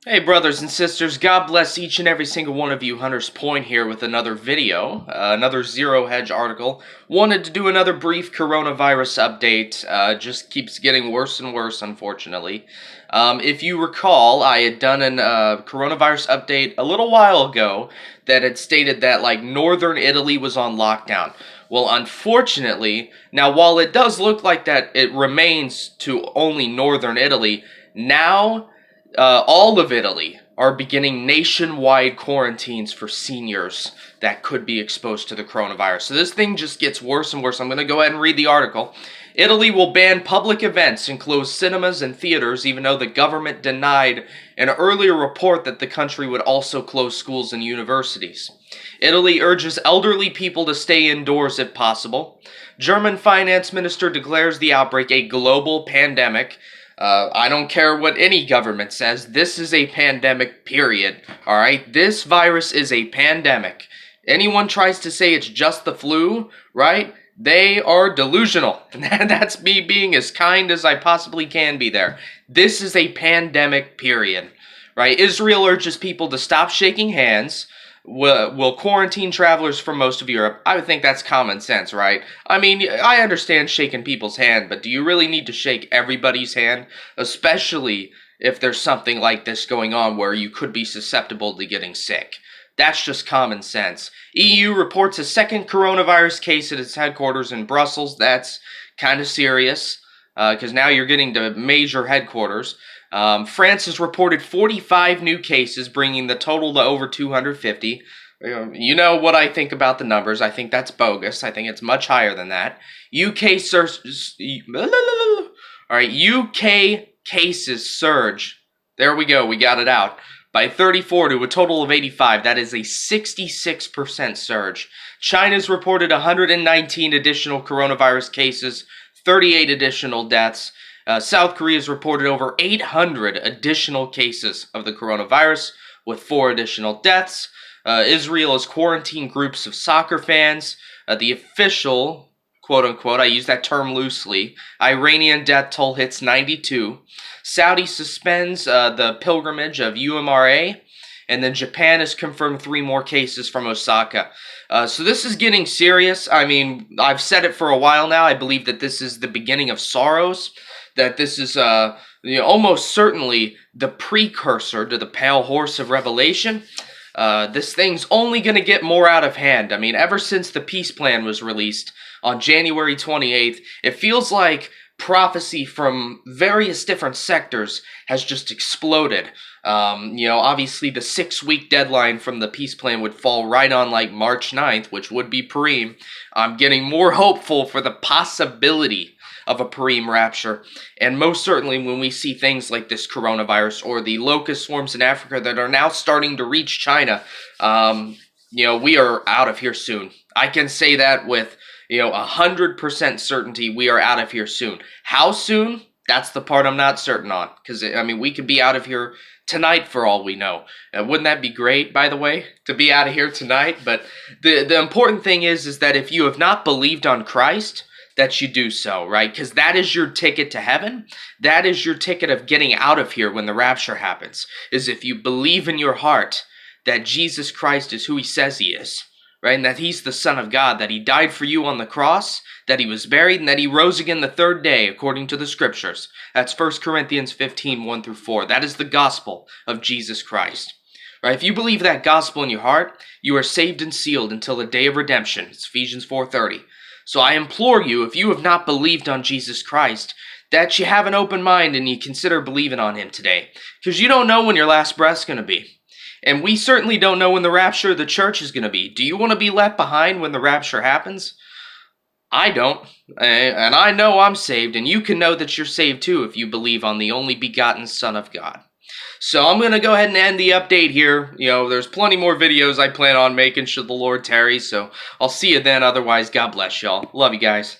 Hey brothers and sisters, God bless each and every single one of you. Hunter's Point here with another video, another Zero Hedge article. Wanted to do another brief coronavirus update, just keeps getting worse and worse unfortunately. If you recall, I had done a coronavirus update a little while ago that had stated that like northern Italy was on lockdown. Well, unfortunately, now while it does look like that it remains to only northern Italy, now all of Italy are beginning nationwide quarantines for seniors that could be exposed to the coronavirus. So this thing just gets worse and worse. I'm going to go ahead and read the article. Italy will ban public events and close cinemas and theaters, even though the government denied an earlier report that the country would also close schools and universities. Italy urges elderly people to stay indoors if possible. German finance minister declares the outbreak a global pandemic. I don't care what any government says. This is a pandemic, period. Alright? This virus is a pandemic. Anyone tries to say it's just the flu, right? They are delusional. And that's me being as kind as I possibly can be there. This is a pandemic, period. Right? Israel urges people to stop shaking hands. Will quarantine travelers from most of Europe. I would think that's common sense, right? I mean, I understand shaking people's hand, but do you really need to shake everybody's hand? Especially if there's something like this going on where you could be susceptible to getting sick. That's just common sense. EU reports a second coronavirus case at its headquarters in Brussels. That's kind of serious, because now you're getting to major headquarters. France has reported 45 new cases, bringing the total to over 250. You know what I think about the numbers. I think that's bogus. I think it's much higher than that. UK cases surge. There we go. We got it out. By 34 to a total of 85. That is a 66% surge. China's reported 119 additional coronavirus cases, 38 additional deaths. South Korea's reported over 800 additional cases of the coronavirus, with 4 additional deaths. Israel has quarantined groups of soccer fans. The official, quote-unquote, I use that term loosely, Iranian death toll hits 92. Saudi suspends the pilgrimage of UMRA. And then Japan has confirmed 3 more cases from Osaka. So this is getting serious. I mean, I've said it for a while now. I believe that this is the beginning of sorrows. That this is almost certainly the precursor to the pale horse of Revelation. This thing's only going to get more out of hand. I mean, ever since the peace plan was released on January 28th, it feels like prophecy from various different sectors has just exploded. Obviously the 6-week deadline from the peace plan would fall right on like March 9th, which would be Purim. I'm getting more hopeful for the possibility of a Purim rapture. And most certainly when we see things like this coronavirus or the locust swarms in Africa that are now starting to reach China, we are out of here soon. I can say that with 100% certainty we are out of here soon. How soon? That's the part I'm not certain on. Because, we could be out of here tonight for all we know. Wouldn't that be great, by the way, to be out of here tonight? But the important thing is that if you have not believed on Christ, that you do so, right? Because that is your ticket to heaven. That is your ticket of getting out of here when the rapture happens. Is if you believe in your heart that Jesus Christ is who he says he is. Right, and that he's the Son of God, that he died for you on the cross, that he was buried, and that he rose again the 3rd day, according to the Scriptures. That's 1 Corinthians 15, 1-4. That is the gospel of Jesus Christ. Right, if you believe that gospel in your heart, you are saved and sealed until the day of redemption. It's Ephesians 4:30. So I implore you, if you have not believed on Jesus Christ, that you have an open mind and you consider believing on him today. Because you don't know when your last breath's going to be. And we certainly don't know when the rapture of the church is going to be. Do you want to be left behind when the rapture happens? I don't. And I know I'm saved, and you can know that you're saved too if you believe on the only begotten Son of God. So I'm going to go ahead and end the update here. There's plenty more videos I plan on making should the Lord tarry, so I'll see you then. Otherwise, God bless y'all. Love you guys.